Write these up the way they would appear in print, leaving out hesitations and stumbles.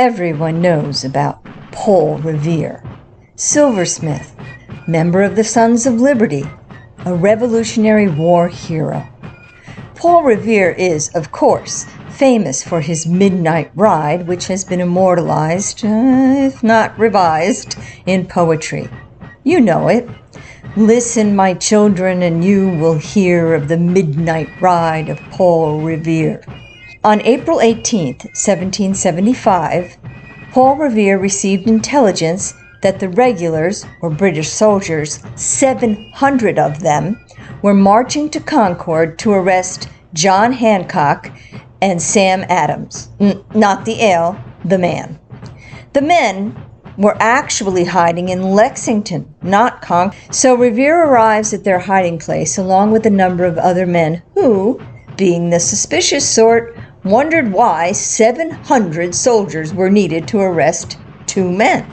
Everyone knows about Paul Revere, silversmith, member of the Sons of Liberty, a Revolutionary War hero. Paul Revere is, of course, famous for his midnight ride, which has been immortalized, if not revised, in poetry. You know it. Listen, my children, and you will hear of the midnight ride of Paul Revere. On April 18, 1775, Paul Revere received intelligence that the regulars, or British soldiers, 700 of them, were marching to Concord to arrest John Hancock and Sam Adams. Not the ale, the man. The men were actually hiding in Lexington, not Concord. So Revere arrives at their hiding place along with a number of other men who, being the suspicious sort, wondered why 700 soldiers were needed to arrest 2 men.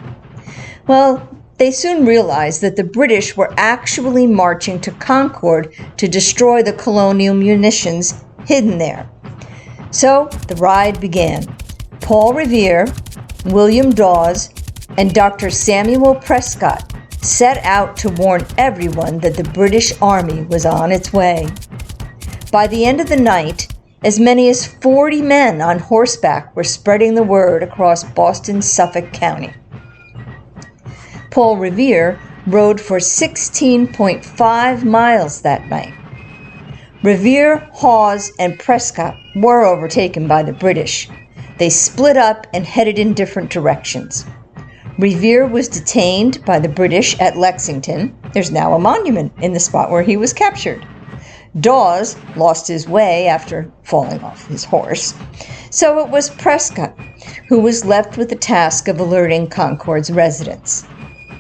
Well, they soon realized that the British were actually marching to Concord to destroy the colonial munitions hidden there. So the ride began. Paul Revere, William Dawes, and Dr. Samuel Prescott set out to warn everyone that the British Army was on its way. By the end of the night, as many as 40 men on horseback were spreading the word across Boston-Suffolk County. Paul Revere rode for 16.5 miles that night. Revere, Hawes, and Prescott were overtaken by the British. They split up and headed in different directions. Revere was detained by the British at Lexington. There's now a monument in the spot where he was captured. Dawes lost his way after falling off his horse. So it was Prescott who was left with the task of alerting Concord's residents.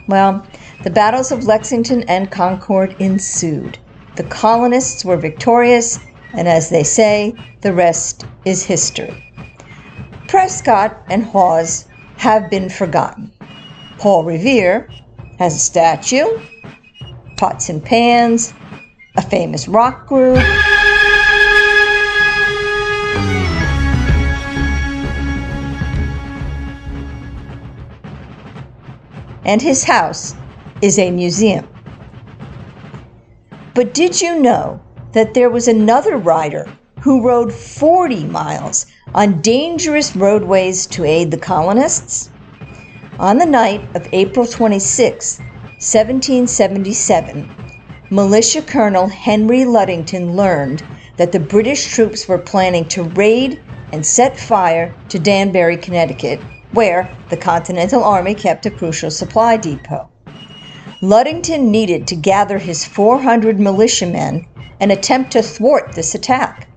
Well, the battles of Lexington and Concord ensued. The colonists were victorious, and as they say, the rest is history. Prescott and Hawes have been forgotten. Paul Revere has a statue, pots and pans, a famous rock group, and his house is a museum. But did you know that there was another rider who rode 40 miles on dangerous roadways to aid the colonists? On the night of April 26, 1777, Militia Colonel Henry Luddington learned that the British troops were planning to raid and set fire to Danbury, Connecticut, where the Continental Army kept a crucial supply depot. Luddington needed to gather his 400 militiamen and attempt to thwart this attack.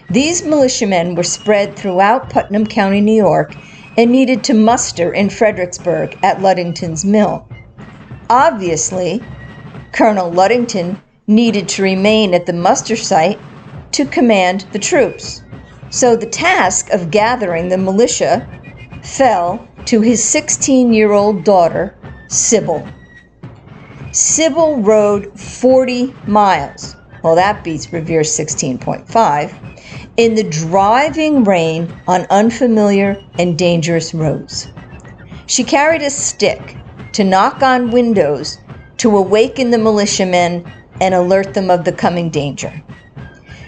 These militiamen were spread throughout Putnam County, New York, and needed to muster in Fredericksburg at Luddington's mill. Obviously, Colonel Luddington needed to remain at the muster site to command the troops. So the task of gathering the militia fell to his 16-year-old daughter, Sybil. Sybil rode 40 miles, well, that beats Revere's 16.5, in the driving rain on unfamiliar and dangerous roads. She carried a stick to knock on windows to awaken the militiamen and alert them of the coming danger.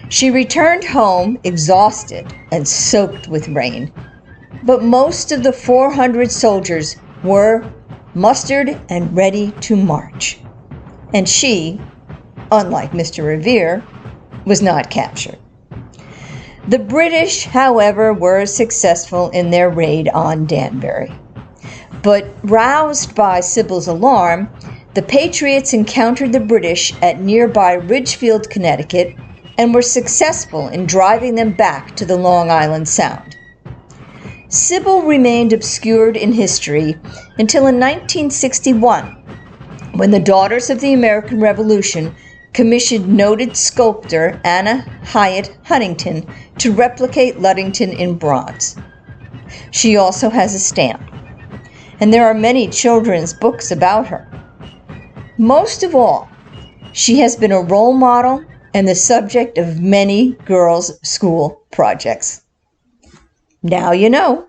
She returned home exhausted and soaked with rain, but most of the 400 soldiers were mustered and ready to march. And she, unlike Mr. Revere, was not captured. The British, however, were successful in their raid on Danbury. But roused by Sybil's alarm, the Patriots encountered the British at nearby Ridgefield, Connecticut, and were successful in driving them back to the Long Island Sound. Sybil remained obscured in history until in 1961, when the Daughters of the American Revolution commissioned noted sculptor Anna Hyatt Huntington to replicate Luddington in bronze. She also has a stamp, and there are many children's books about her. Most of all, she has been a role model and the subject of many girls' school projects. Now you know.